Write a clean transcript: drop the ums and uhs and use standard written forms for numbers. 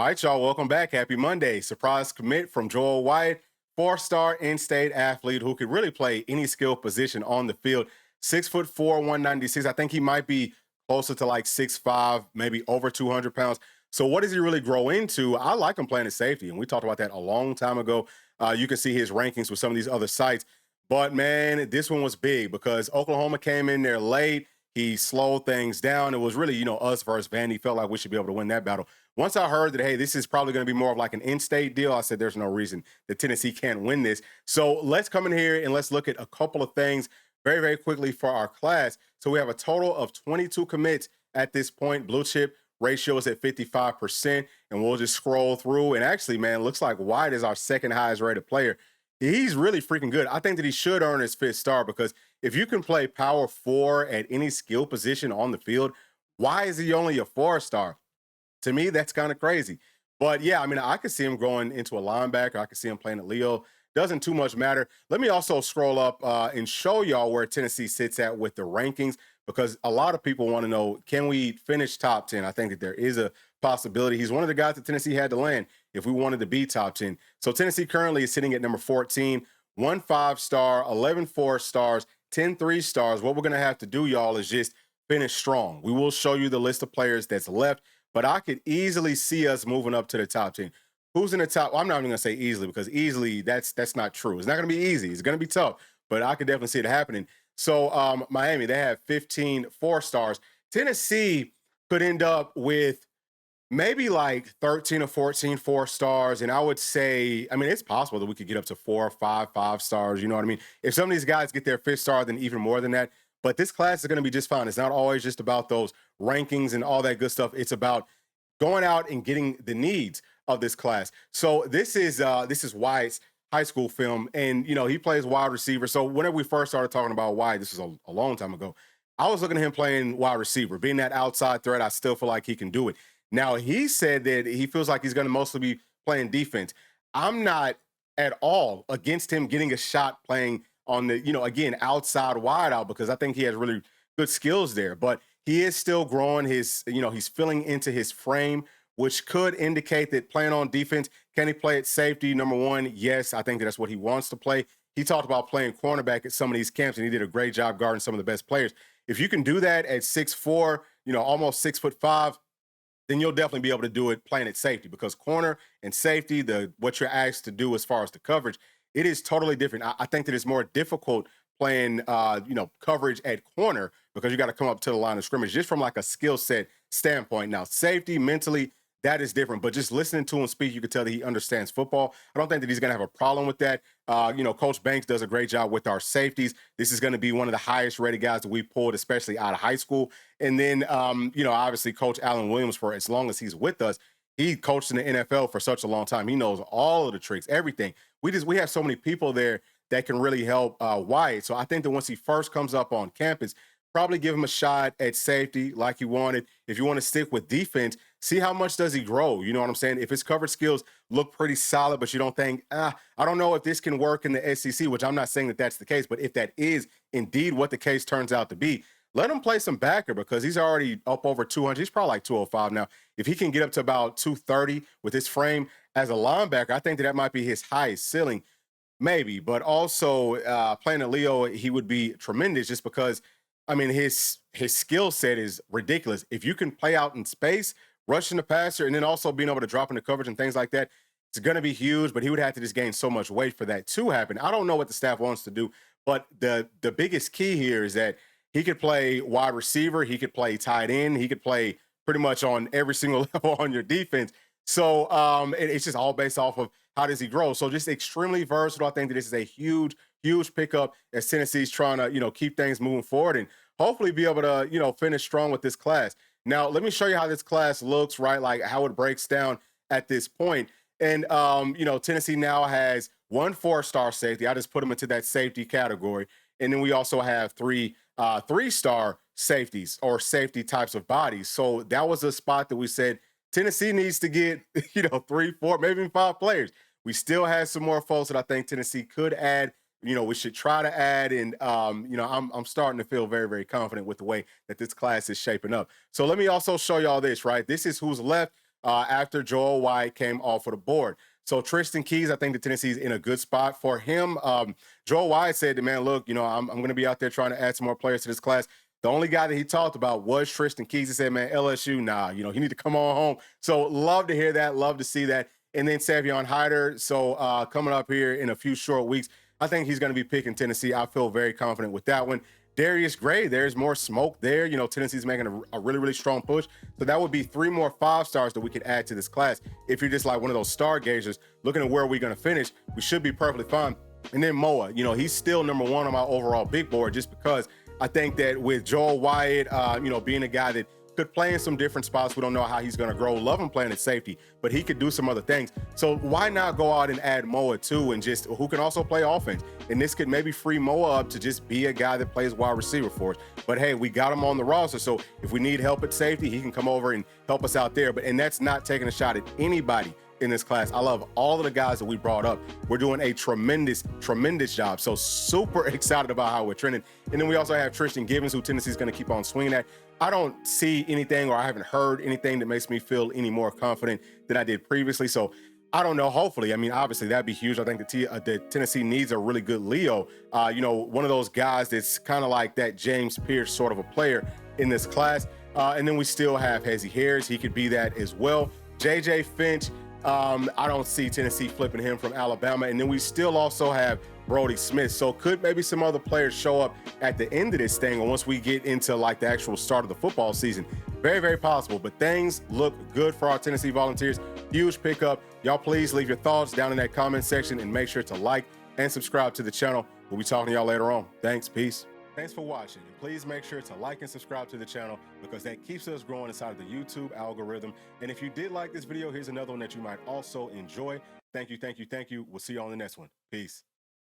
right, y'all, welcome back. Happy Monday. Surprise commit from Joel Wyatt, four-star in-state athlete who could really play any skill position on the field. 6'4", 196. I think he might be closer to like 6'5", maybe over 200 pounds. So what does he really grow into? I like him playing at safety, and we talked about that a long time ago. You can see his rankings with some of these other sites. But, man, this one was big because Oklahoma came in there late. He slowed things down. It was really, us versus Vandy. Felt like we should be able to win that battle. Once I heard that, hey, this is probably going to be more of like an in-state deal, I said there's no reason that Tennessee can't win this. So let's come in here and let's look at a couple of things very, very quickly for our class. So we have a total of 22 commits at this point. Blue chip ratio is at 55%, and we'll just scroll through. And actually, man, looks like White is our second highest rated player. He's really freaking good. I think that he should earn his fifth star because if you can play power four at any skill position on the field, why is he only a four-star? To me, that's kind of crazy. But yeah, I mean, I could see him growing into a linebacker. I could see him playing at Leo. Doesn't too much matter. Let me also scroll up and show y'all where Tennessee sits at with the rankings because a lot of people want to know, can we finish top 10? I think that there is a possibility. He's one of the guys that Tennessee had to land if we wanted to be top 10. So Tennessee currently is sitting at number 14, 1 5-star, 11 4-stars, 10 3-stars. What we're going to have to do, y'all, is just finish strong. We will show you the list of players that's left, but I could easily see us moving up to the top 10. Who's in the top? Well, I'm not even going to say easily because easily, that's not true. It's not going to be easy. It's going to be tough, but I could definitely see it happening. So Miami, they have 15 4-stars. Tennessee could end up with maybe like 13 or 14 4-stars. And I would say, I mean, it's possible that we could get up to 4 or 5 5-stars. You know what I mean? If some of these guys get their fifth star, then even more than that. But this class is going to be just fine. It's not always just about those rankings and all that good stuff. It's about going out and getting the needs of this class. So this is Wyatt's high school film, and he plays wide receiver. So whenever we first started talking about Wyatt, this was a long time ago, I was looking at him playing wide receiver, being that outside threat. I still feel like he can do it. Now he said that he feels like he's going to mostly be playing defense. I'm not at all against him getting a shot playing on the, again, outside wide out because I think he has really good skills there. But he is still growing his, he's filling into his frame, which could indicate that playing on defense, can he play at safety? Number one, yes, I think that's what he wants to play. He talked about playing cornerback at some of these camps, and he did a great job guarding some of the best players. If you can do that at 6'4", almost 6'5", then you'll definitely be able to do it playing at safety because corner and safety, what you're asked to do as far as the coverage, it is totally different. I think that it's more difficult playing, coverage at corner because you got to come up to the line of scrimmage just from like a skill set standpoint. Now, safety, mentally, that is different. But just listening to him speak, you can tell that he understands football. I don't think that he's going to have a problem with that. Coach Banks does a great job with our safeties. This is going to be one of the highest rated guys that we pulled, especially out of high school. And then, obviously Coach Allen Williams, for as long as he's with us, he coached in the NFL for such a long time. He knows all of the tricks, everything. We have so many people there that can really help Wyatt. So I think that once he first comes up on campus, probably give him a shot at safety like you wanted. If you want to stick with defense, see how much does he grow. You know what I'm saying? If his coverage skills look pretty solid, but you don't think, I don't know if this can work in the SEC, which I'm not saying that that's the case, but if that is indeed what the case turns out to be, let him play some backer because he's already up over 200. He's probably like 205 now. If he can get up to about 230 with his frame as a linebacker, I think that might be his highest ceiling, maybe. But also playing at Leo, he would be tremendous just because, I mean, his skill set is ridiculous. If you can play out in space, rushing the passer, and then also being able to drop into coverage and things like that, it's going to be huge, but he would have to just gain so much weight for that to happen. I don't know what the staff wants to do, but the biggest key here is that he could play wide receiver, he could play tight end, he could play pretty much on every single level on your defense. So it's just all based off of how does he grow. So just extremely versatile. I think that this is a huge pickup as Tennessee's trying to, keep things moving forward and hopefully be able to, finish strong with this class. Now, let me show you how this class looks, right? Like how it breaks down at this point. And, Tennessee now has 1 4-star safety. I just put them into that safety category. And then we also have 3 3-star safeties or safety types of bodies. So that was a spot that we said Tennessee needs to get, 3, 4, maybe even 5 players. We still have some more folks that I think Tennessee could add. We should try to add. And, I'm starting to feel very, very confident with the way that this class is shaping up. So let me also show y'all this, right? This is who's left. after Joel Wyatt came off of the board. So Tristan Keys, I think the Tennessee's in a good spot for him. Joel Wyatt said, man, look, I'm going to be out there trying to add some more players to this class. The only guy that he talked about was Tristan Keys. He said, man, LSU, nah, you need to come on home. So love to hear that. Love to see that. And then Savion Hyder. So coming up here in a few short weeks, I think he's going to be picking Tennessee. I feel very confident with that one. Darius Gray, there's more smoke there. Tennessee's making a really, really strong push. So that would be 3 more 5-stars that we could add to this class. If you're just like one of those stargazers looking at where we're going to finish, we should be perfectly fine. And then Moa, he's still number 1 on my overall big board just because I think that with Joel Wyatt, being a guy that could play in some different spots. We don't know how he's going to grow. Love him playing at safety, but he could do some other things. So why not go out and add Moa too, and just who can also play offense? And this could maybe free Moa up to just be a guy that plays wide receiver for us. But hey, we got him on the roster, so if we need help at safety, he can come over and help us out there. And that's not taking a shot at anybody in this class. I love all of the guys that we brought up. We're doing a tremendous job. So super excited about how we're trending. And then we also have Tristan Givens, who Tennessee's going to keep on swinging at. I don't see anything, or I haven't heard anything that makes me feel any more confident than I did previously. So I don't know. Hopefully, obviously that'd be huge. I think the Tennessee needs a really good Leo. One of those guys that's kind of like that James Pierce sort of a player in this class. And then we still have Hezzy Harris. He could be that as well. JJ Finch. I don't see Tennessee flipping him from Alabama. And then we still also have Brody Smith. So could maybe some other players show up at the end of this thing, or once we get into like the actual start of the football season. Very, very possible. But things look good for our Tennessee Volunteers. Huge pickup. Y'all please leave your thoughts down in that comment section and make sure to like and subscribe to the channel. We'll be talking to y'all later on. Thanks. Peace. Thanks for watching. And please make sure to like and subscribe to the channel, because that keeps us growing inside of the YouTube algorithm. And if you did like this video, here's another one that you might also enjoy. Thank you. We'll see you on the next one. Peace.